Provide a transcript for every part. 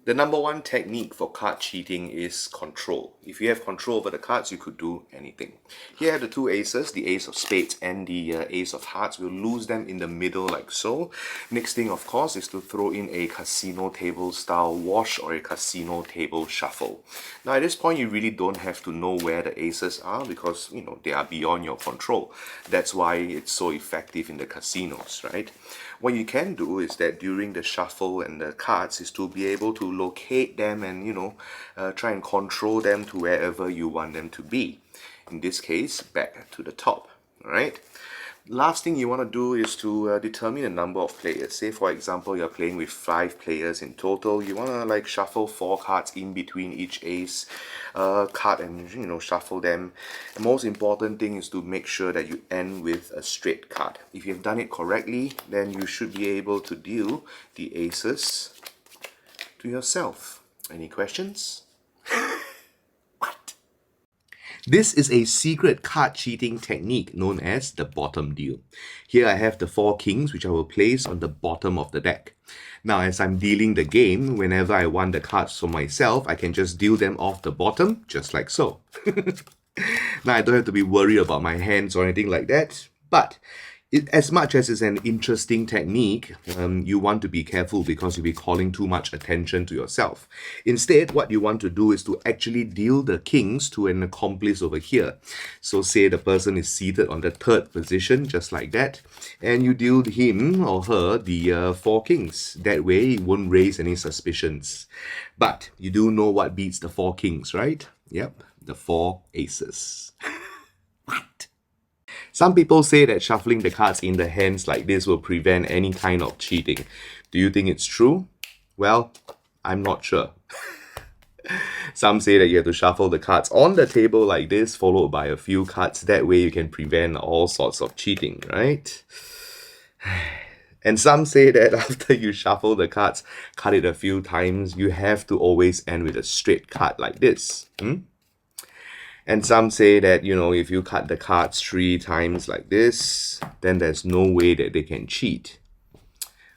The number one technique for card cheating is control. If you have control over the cards, you could do anything. Here I have the two aces, the ace of spades and the ace of hearts. We'll lose them in the middle like so. Next thing, of course, is to throw in a casino table style wash or a casino table shuffle. Now at this point, you really don't have to know where the aces are because, you know, they are beyond your control. That's why it's so effective in the casinos, right? What you can do is that during the shuffle and the cards is to be able to locate them and, you know, try and control them to wherever you want them to be. In this case, back to the top, alright? Last thing you want to do is to determine the number of players. Say for example you're playing with 5 players in total. You want to like shuffle 4 cards in between each ace card and, you know, shuffle them. The most important thing is to make sure that you end with a straight card. If you've done it correctly, then you should be able to deal the aces to yourself. Any questions? This is a secret card cheating technique known as the bottom deal. Here I have the 4 kings which I will place on the bottom of the deck. Now as I'm dealing the game, whenever I want the cards for myself, I can just deal them off the bottom, just like so. Now I don't have to be worried about my hands or anything like that, but as much as it's an interesting technique, you want to be careful because you'll be calling too much attention to yourself. Instead, what you want to do is to actually deal the kings to an accomplice over here. So say the person is seated on the 3rd position, just like that, and you deal him or her the 4 kings. That way, it won't raise any suspicions. But you do know what beats the 4 kings, right? Yep, the 4 aces. What? Some people say that shuffling the cards in the hands like this will prevent any kind of cheating. Do you think it's true? Well, I'm not sure. Some say that you have to shuffle the cards on the table like this, followed by a few cards. That way you can prevent all sorts of cheating, right? And some say that after you shuffle the cards, cut it a few times, you have to always end with a straight card like this. And some say that, you know, if you cut the cards 3 times like this, then there's no way that they can cheat.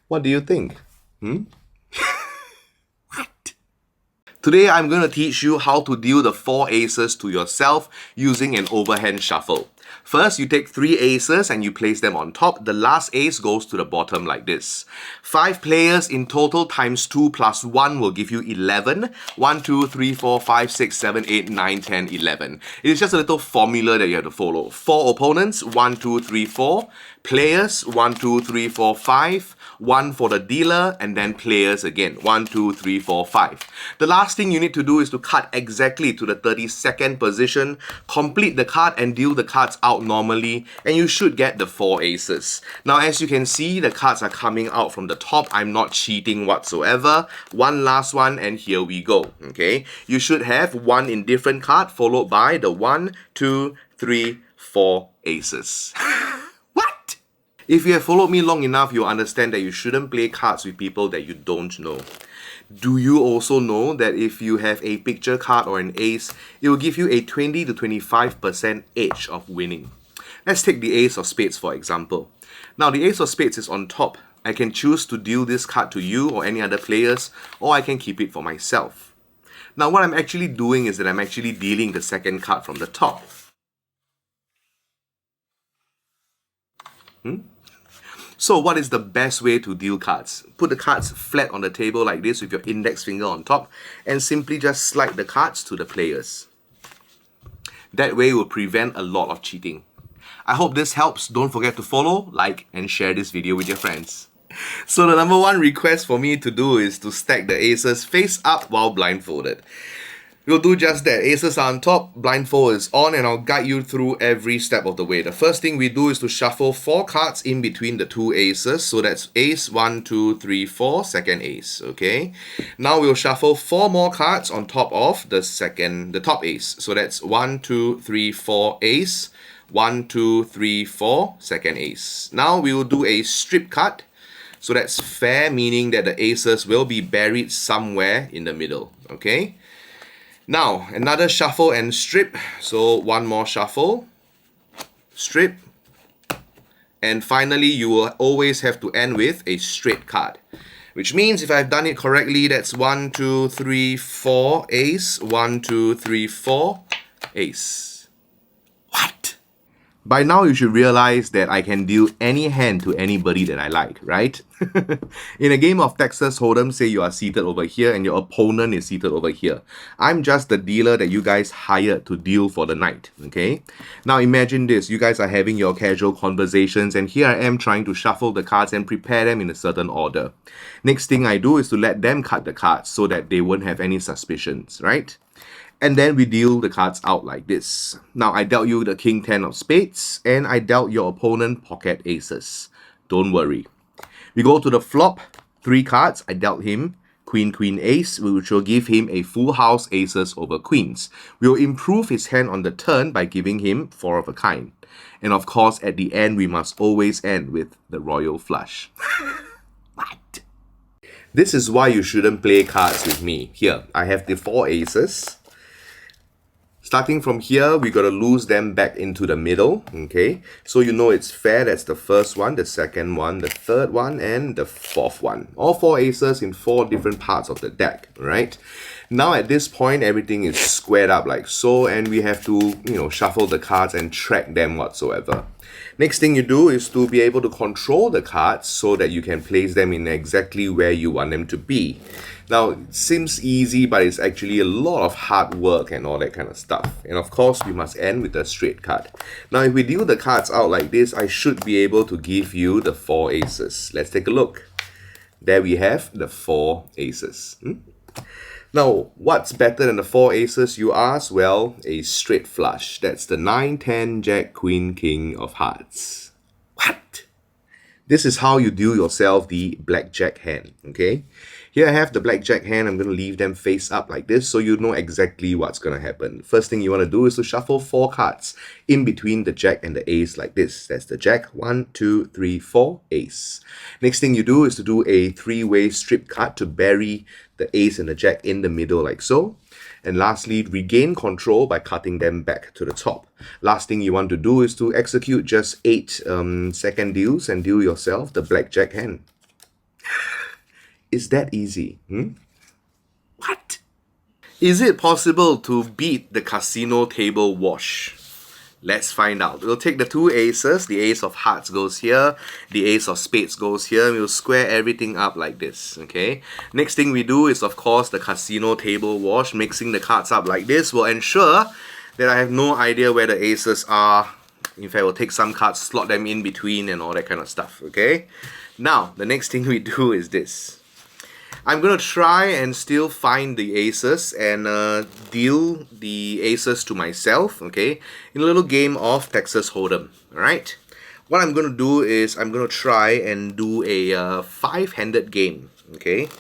What do you think? What? Today I'm going to teach you how to deal the 4 aces to yourself using an overhand shuffle. First, you take 3 aces and you place them on top. The last ace goes to the bottom like this. 5 players in total times 2 plus 1 will give you 11. 1, 2, 3, 4, 5, 6, 7, 8, 9, 10, 11. It is just a little formula that you have to follow. 4 opponents, 1, 2, 3, 4. Players, 1, 2, 3, 4, 5. 1 for the dealer, and then players again. 1, 2, 3, 4, 5. The last thing you need to do is to cut exactly to the 32nd position, complete the card and deal the cards out normally, and you should get the 4 aces. Now as you can see, the cards are coming out from the top. I'm not cheating whatsoever. One last one, and here we go. Okay, you should have 1 indifferent card followed by the 1, 2, 3, 4 aces. If you have followed me long enough, you'll understand that you shouldn't play cards with people that you don't know. Do you also know that if you have a picture card or an ace, it will give you a 20 to 25% edge of winning? Let's take the ace of spades for example. Now the ace of spades is on top. I can choose to deal this card to you or any other players, or I can keep it for myself. Now what I'm actually doing is that I'm actually dealing the second card from the top. So what is the best way to deal cards? Put the cards flat on the table like this with your index finger on top and simply just slide the cards to the players. That way it will prevent a lot of cheating. I hope this helps. Don't forget to follow, like, and share this video with your friends. So the number 1 request for me to do is to stack the aces face up while blindfolded. We'll do just that. Aces are on top, blindfold is on, and I'll guide you through every step of the way. The first thing we do is to shuffle 4 cards in between the 2 aces. So that's ace 1, 2, 3, 4, second ace. Okay. Now we'll shuffle 4 more cards on top of the top ace. So that's 1, 2, 3, 4 ace. 1, 2, 3, 4, second ace. Now we will do a strip cut. So that's fair, meaning that the aces will be buried somewhere in the middle. Okay. Now, another shuffle and strip. So, 1 more shuffle, strip, and finally, you will always have to end with a straight card. Which means if I've done it correctly, that's 1, 2, 3, 4, ace. 1, 2, 3, 4, ace. What? By now you should realize that I can deal any hand to anybody that I like, right? In a game of Texas Hold'em, say you are seated over here and your opponent is seated over here. I'm just the dealer that you guys hired to deal for the night, okay? Now imagine this, you guys are having your casual conversations and here I am trying to shuffle the cards and prepare them in a certain order. Next thing I do is to let them cut the cards so that they won't have any suspicions, right? And then we deal the cards out like this. Now I dealt you the king 10 of spades and I dealt your opponent pocket aces. Don't worry. We go to the flop, 3 cards. I dealt him queen, queen, ace, which will give him a full house aces over queens. We'll improve his hand on the turn by giving him 4 of a kind. And of course, at the end, we must always end with the royal flush. What? This is why you shouldn't play cards with me. Here, I have the 4 aces. Starting from here, we got to lose them back into the middle, okay? So you know it's fair. That's the first one, the second one, the third one, and the fourth one. All 4 aces in 4 different parts of the deck, right? Now at this point, everything is squared up like so, and we have to, shuffle the cards and track them whatsoever. Next thing you do is to be able to control the cards so that you can place them in exactly where you want them to be. Now, it seems easy, but it's actually a lot of hard work and all that kind of stuff. And of course, we must end with a straight card. Now, if we deal the cards out like this, I should be able to give you the 4 aces. Let's take a look. There we have the 4 aces. Now, what's better than the 4 aces, you ask? Well, a straight flush. That's the 9, 10, Jack, Queen, King of hearts. What? This is how you deal yourself the blackjack hand, okay? Here I have the blackjack hand. I'm going to leave them face up like this so you know exactly what's going to happen. First thing you want to do is to shuffle 4 cards in between the jack and the ace like this. That's the jack. 1, 2, 3, 4, ace. Next thing you do is to do a 3-way strip card to bury the ace and the jack in the middle like so. And lastly, regain control by cutting them back to the top. Last thing you want to do is to execute just 8 second deals and deal yourself the blackjack hand. Is that easy? What? Is it possible to beat the casino table wash? Let's find out. We'll take the 2 aces. The ace of hearts goes here. The ace of spades goes here. We'll square everything up like this, okay? Next thing we do is, of course, the casino table wash. Mixing the cards up like this will ensure that I have no idea where the aces are. In fact, we'll take some cards, slot them in between and all that kind of stuff, okay? Now, the next thing we do is this. I'm going to try and still find the aces and deal the aces to myself, okay, in a little game of Texas Hold'em, alright? What I'm going to do is I'm going to try and do a 5-handed game, okay?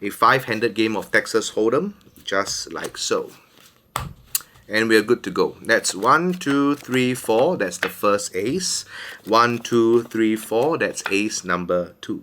A 5-handed game of Texas Hold'em, just like so. And we're good to go. That's 1, 2, 3, 4. That's the first ace. 1, 2, 3, 4. That's ace number 2.